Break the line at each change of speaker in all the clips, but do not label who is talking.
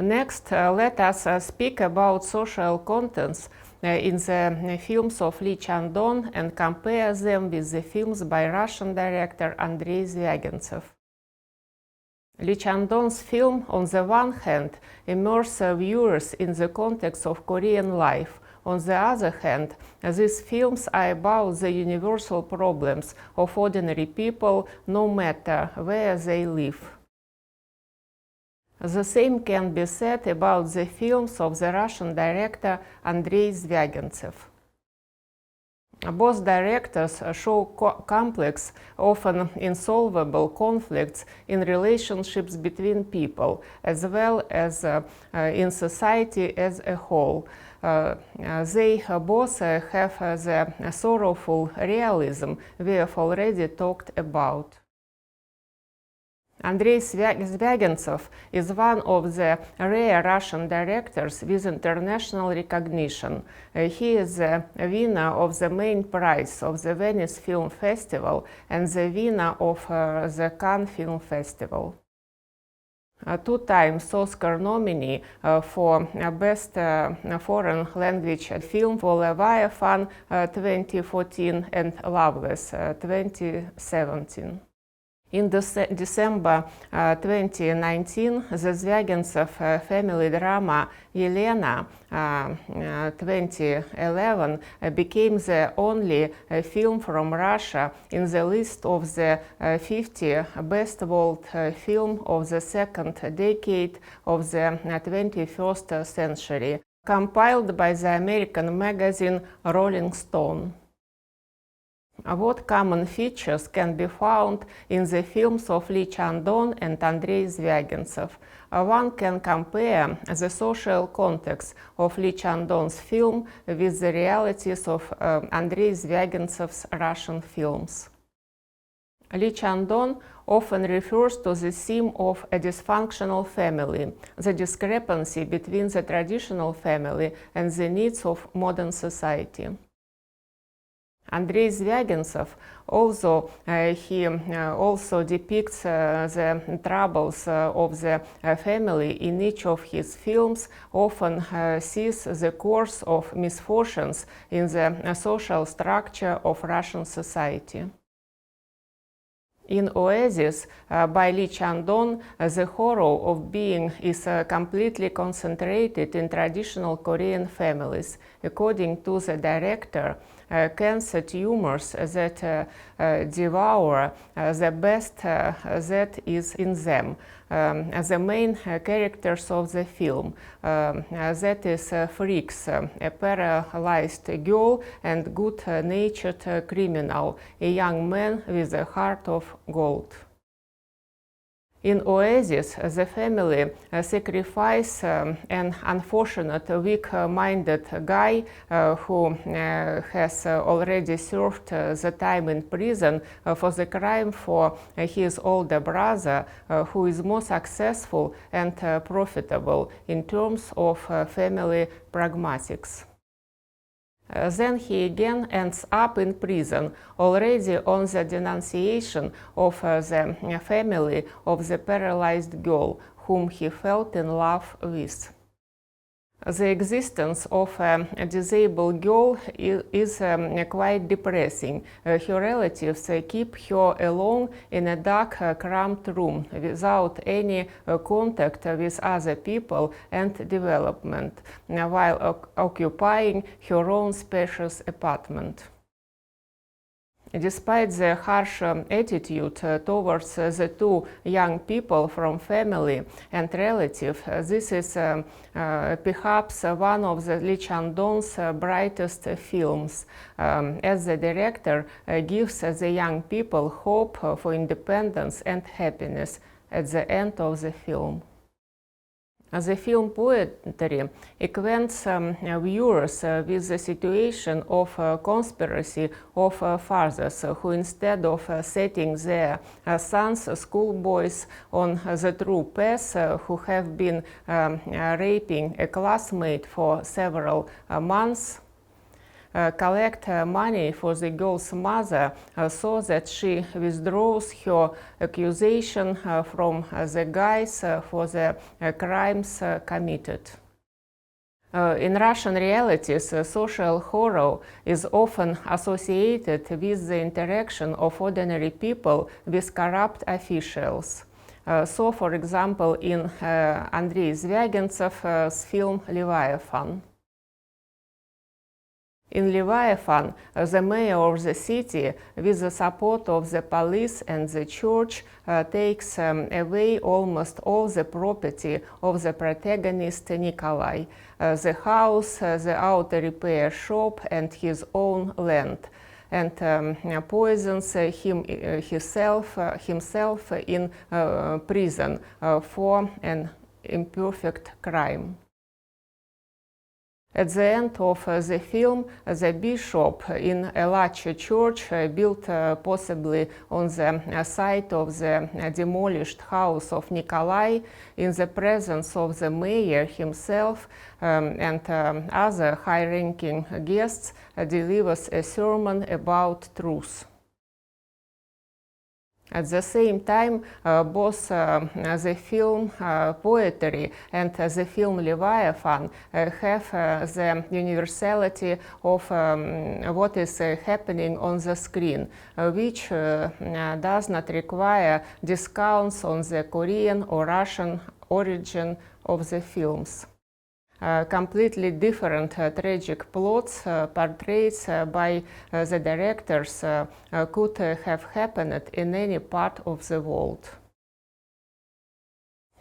Next, let us speak about social contents in the films of Lee Chang-dong and compare them with the films by Russian director Andrey Zvyagintsev. Lee Chang-dong's film, on the one hand, immerses viewers in the context of Korean life. On the other hand, these films are about the universal problems of ordinary people, no matter where they live. The same can be said about the films of the Russian director Andrey Zvyagintsev. Both directors show complex, often insolvable conflicts in relationships between people, as well as in society as a whole. They both have the sorrowful realism we have already talked about. Andrey Zvyagintsev is one of the rare Russian directors with international recognition. He is the winner of the main prize of the Venice Film Festival and the winner of the Cannes Film Festival. Two times Oscar nominee for Best Foreign Language Film for Leviathan 2014 and Loveless 2017. In December 2019, the Zvyagintsev family drama Elena 2011 became the only film from Russia in the list of the 50 best world film of the second decade of the 21st century, compiled by the American magazine Rolling Stone. What common features can be found in the films of Lee Chang-dong and Andrey Zvyagintsev? One can compare the social context of Lee Chang-dong's film with the realities of Andrey Zvyagintsev Russian films. Lee Chang-dong often refers to the theme of a dysfunctional family, the discrepancy between the traditional family and the needs of modern society. Andrey Zvyagintsev, although he also depicts the troubles of the family in each of his films, often sees the course of misfortunes in the social structure of Russian society. In Oasis, by Lee Chang-dong, the horror of being is completely concentrated in traditional Korean families. According to the director, cancer tumors that devour the best that is in them. The main characters of the film, that is freaks, a paralyzed girl and good-natured criminal, a young man with a heart of gold. In Oasis, the family sacrifices an unfortunate, weak-minded guy who has already served the time in prison for the crime for his older brother, who is more successful and profitable in terms of family pragmatics. Then he again ends up in prison, already on the denunciation of the family of the paralyzed girl, whom he fell in love with. The existence of a disabled girl is quite depressing. Her relatives keep her alone in a dark, cramped room without any contact with other people and development, while occupying her own spacious apartment. Despite the harsh attitude towards the two young people from family and relative, this is perhaps one of the Lee Chang-dong's brightest films, as the director gives the young people hope for independence and happiness at the end of the film. The film poetry acquaints viewers with the situation of conspiracy of fathers who, instead of setting their sons, schoolboys, on the true path, who have been raping a classmate for several months, collect money for the girl's mother so that she withdraws her accusation from the guys for the crimes committed. In Russian realities, social horror is often associated with the interaction of ordinary people with corrupt officials. So, for example, in Andrey Zvyagintsev film Leviathan. In Leviathan, the mayor of the city, with the support of the police and the church, takes away almost all the property of the protagonist Nikolai, the house, the auto repair shop, and his own land, and poisons himself in prison for an imperfect crime. At the end of the film, the bishop in a large church built possibly on the site of the demolished house of Nikolai, in the presence of the mayor himself and other high-ranking guests, delivers a sermon about truth. At the same time, both the film poetry and the film Leviathan have the universality of what is happening on the screen, which does not require discounts on the Korean or Russian origin of the films. Completely different tragic plots portrayed by the directors could have happened in any part of the world.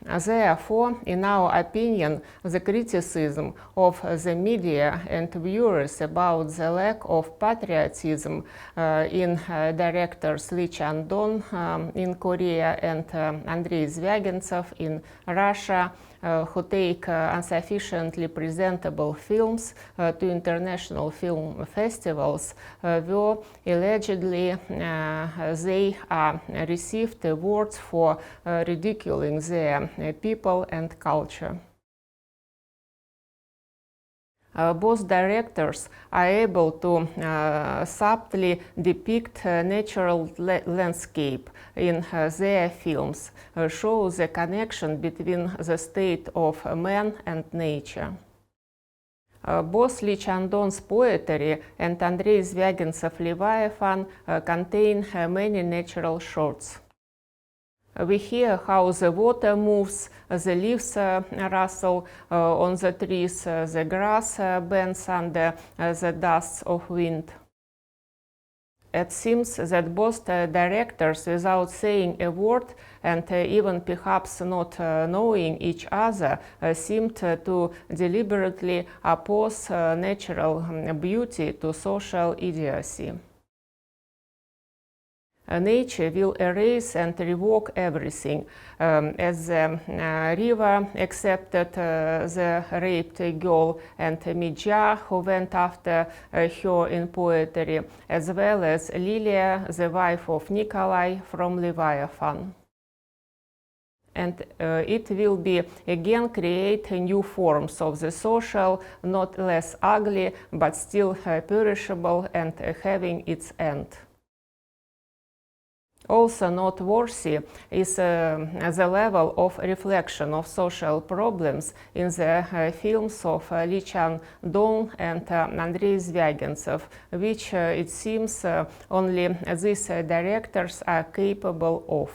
Therefore, in our opinion, the criticism of the media and viewers about the lack of patriotism in directors Lee Chang-dong in Korea and Andrey Zvyagintsev in Russia, who take insufficiently presentable films to international film festivals, were allegedly they are received awards for ridiculing their people and culture. Both directors are able to subtly depict natural landscape in their films, show the connection between the state of man and nature. Both Lee Chang-dong's poetry and Andrey Zvyagintsev Leviathan contain many natural shots. We hear how the water moves, the leaves rustle on the trees, the grass bends under the dust of wind. It seems that both directors, without saying a word and even perhaps not knowing each other, seemed to deliberately oppose natural beauty to social idiocy. Nature will erase and revoke everything, as the river accepted the raped girl and Midja, who went after her in poetry, as well as Lilia, the wife of Nikolai from Leviathan. And it will be again create new forms of the social, not less ugly, but still perishable and having its end. Also noteworthy is the level of reflection of social problems in the films of Lee Chang-dong and Andrey Zvyagintsev, which it seems only these directors are capable of.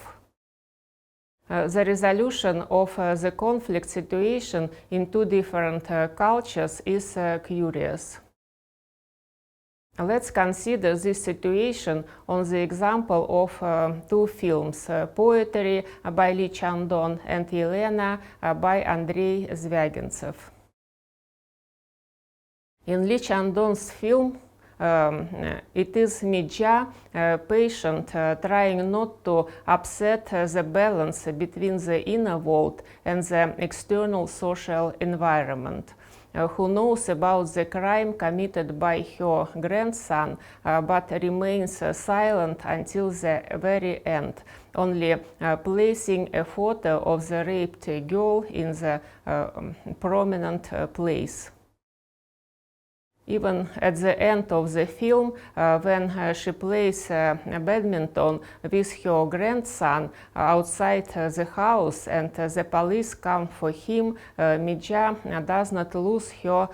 The resolution of the conflict situation in two different cultures is curious. Let's consider this situation on the example of two films, Poetry by Lee Chang-dong and Elena by Andrey Zvyagintsev. In Lee Chang-dong's film, it is Midja, a patient trying not to upset the balance between the inner world and the external social environment, who knows about the crime committed by her grandson, but remains silent until the very end, only placing a photo of the raped girl in the prominent place. Even at the end of the film, when she plays badminton with her grandson outside the house and the police come for him, Midja does not lose her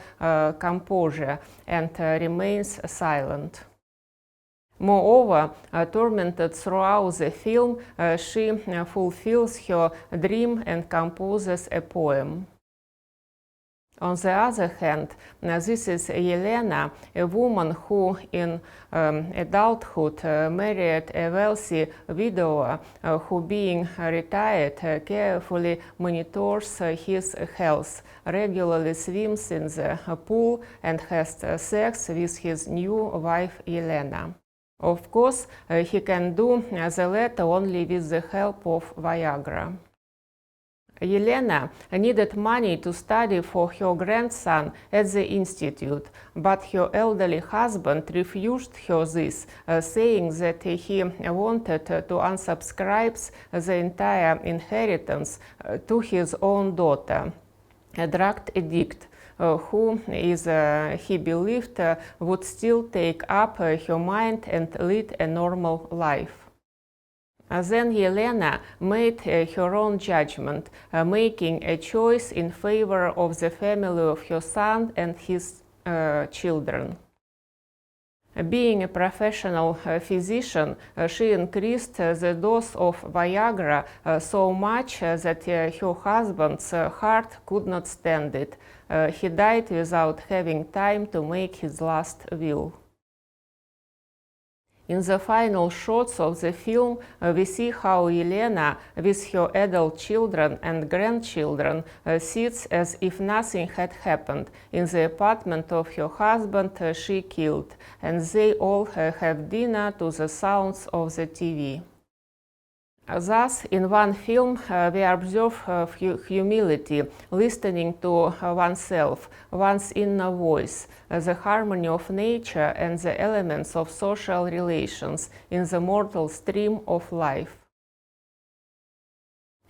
composure and remains silent. Moreover, tormented throughout the film, she fulfills her dream and composes a poem. On the other hand, this is Elena, a woman who in adulthood married a wealthy widower who, being retired, carefully monitors his health, regularly swims in the pool and has sex with his new wife Elena. Of course, he can do the latter only with the help of Viagra. Elena needed money to study for her grandson at the institute, but her elderly husband refused her this, saying that he wanted to unsubscribe the entire inheritance to his own daughter, a drug addict, who he believed would still take up her mind and lead a normal life. Then Elena made her own judgment, making a choice in favor of the family of her son and his children. Being a professional physician, she increased the dose of Viagra so much that her husband's heart could not stand it. He died without having time to make his last will. In the final shots of the film, we see how Elena, with her adult children and grandchildren, sits as if nothing had happened in the apartment of her husband she killed, and they all have dinner to the sounds of the TV. Thus, in one film, we observe humility, listening to oneself, one's inner voice, the harmony of nature and the elements of social relations in the mortal stream of life.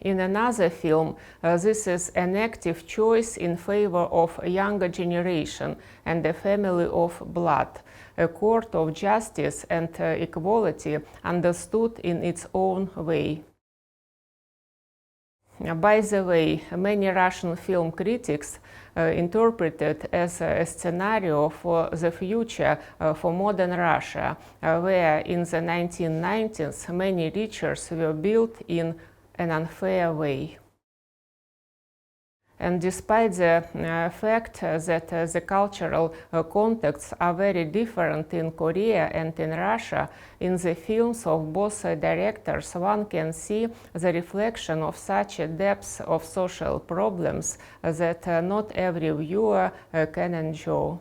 In another film, this is an active choice in favor of a younger generation and a family of blood, a court of justice and equality understood in its own way. By the way, many Russian film critics interpret it as a scenario for the future for modern Russia, where in the 1990s many riches were built in an unfair way. And despite the fact that the cultural contexts are very different in Korea and in Russia, in the films of both directors one can see the reflection of such a depth of social problems that not every viewer can enjoy.